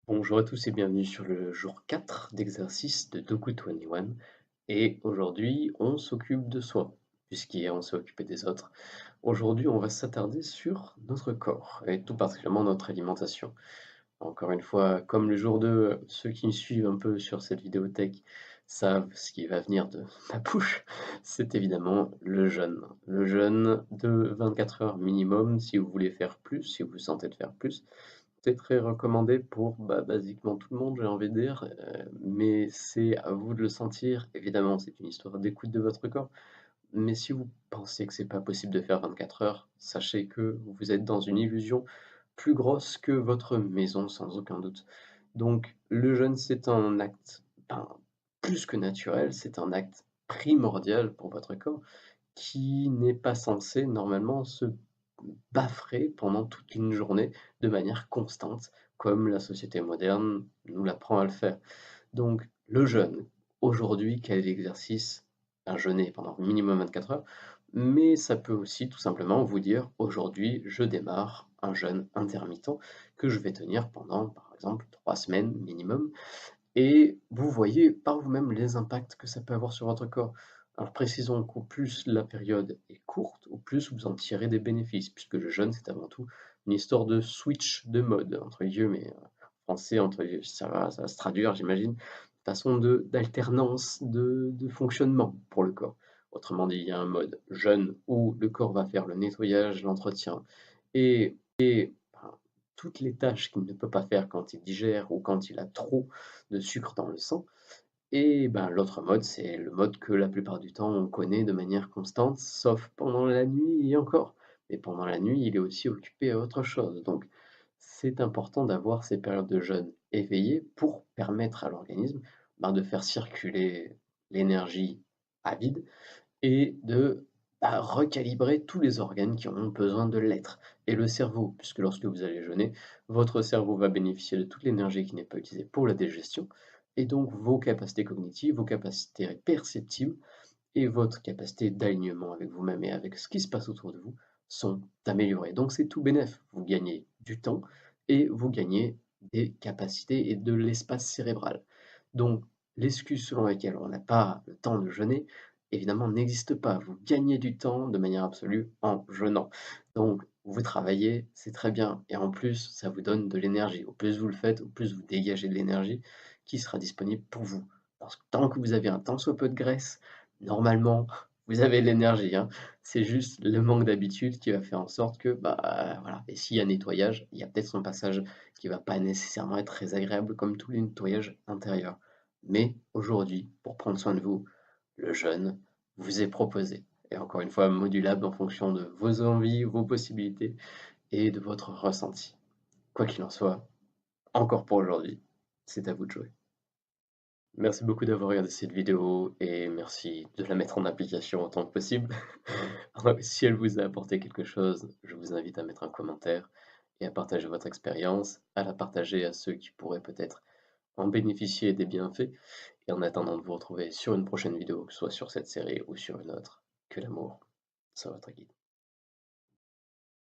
Bonjour à tous et bienvenue sur le jour 4 d'exercice de Doku 21 et aujourd'hui on s'occupe de soi, puisqu'hier on s'est occupé des autres. Aujourd'hui on va s'attarder sur notre corps et tout particulièrement notre alimentation. Encore une fois, comme le jour 2, ceux qui me suivent un peu sur cette vidéothèque savent ce qui va venir de ma bouche, c'est évidemment le jeûne. Le jeûne de 24 heures minimum si vous voulez faire plus, si vous vous sentez de faire plus. C'est très recommandé pour, basiquement tout le monde, j'ai envie de dire, mais c'est à vous de le sentir. Évidemment, c'est une histoire d'écoute de votre corps, mais si vous pensez que c'est pas possible de faire 24 heures, sachez que vous êtes dans une illusion plus grosse que votre maison, sans aucun doute. Donc le jeûne, c'est un acte, ben, plus que naturel, c'est un acte primordial pour votre corps qui n'est pas censé normalement se bafferer pendant toute une journée de manière constante, comme la société moderne nous l'apprend à le faire. Donc le jeûne, aujourd'hui, quel est l'exercice? Un jeûner pendant minimum 24 heures, mais ça peut aussi tout simplement vous dire: «Aujourd'hui, je démarre un jeûne intermittent que je vais tenir pendant, par exemple, 3 semaines minimum». Et vous voyez par vous-même les impacts que ça peut avoir sur votre corps. Alors précisons qu'au plus la période est courte, au plus vous en tirez des bénéfices, puisque le jeûne, c'est avant tout une histoire de switch de mode, entre guillemets, français, entre guillemets, ça va se traduire, j'imagine, façon d'alternance de fonctionnement pour le corps. Autrement dit, il y a un mode jeûne où le corps va faire le nettoyage, l'entretien et ben, toutes les tâches qu'il ne peut pas faire quand il digère ou quand il a trop de sucre dans le sang. Et ben, l'autre mode, c'est le mode que la plupart du temps on connaît de manière constante, sauf pendant la nuit et encore. Mais pendant la nuit, il est aussi occupé à autre chose. Donc, c'est important d'avoir ces périodes de jeûne éveillées pour permettre à l'organisme de faire circuler l'énergie à vide et de recalibrer tous les organes qui en ont besoin de l'être. Et le cerveau, puisque lorsque vous allez jeûner, votre cerveau va bénéficier de toute l'énergie qui n'est pas utilisée pour la digestion, et donc vos capacités cognitives, vos capacités perceptives et votre capacité d'alignement avec vous-même et avec ce qui se passe autour de vous sont améliorées. Donc c'est tout bénef. Vous gagnez du temps et vous gagnez des capacités et de l'espace cérébral. Donc l'excuse selon laquelle on n'a pas le temps de jeûner, évidemment, n'existe pas. Vous gagnez du temps de manière absolue en jeûnant. Donc vous travaillez, c'est très bien. Et en plus, ça vous donne de l'énergie. Au plus vous le faites, au plus vous dégagez de l'énergie qui sera disponible pour vous. Parce que tant que vous avez un tant soit peu de graisse, normalement, vous avez de l'énergie, hein. C'est juste le manque d'habitude qui va faire en sorte que, voilà. Et s'il y a nettoyage, il y a peut-être son passage qui va pas nécessairement être très agréable comme tous les nettoyages intérieurs. Mais aujourd'hui, pour prendre soin de vous, le jeûne vous est proposé. Et encore une fois, modulable en fonction de vos envies, vos possibilités et de votre ressenti. Quoi qu'il en soit, encore pour aujourd'hui, c'est à vous de jouer. Merci beaucoup d'avoir regardé cette vidéo et merci de la mettre en application autant que possible. Si elle vous a apporté quelque chose, je vous invite à mettre un commentaire et à partager votre expérience, à la partager à ceux qui pourraient peut-être en bénéficier des bienfaits. Et en attendant de vous retrouver sur une prochaine vidéo, que ce soit sur cette série ou sur une autre, que l'amour soit votre guide.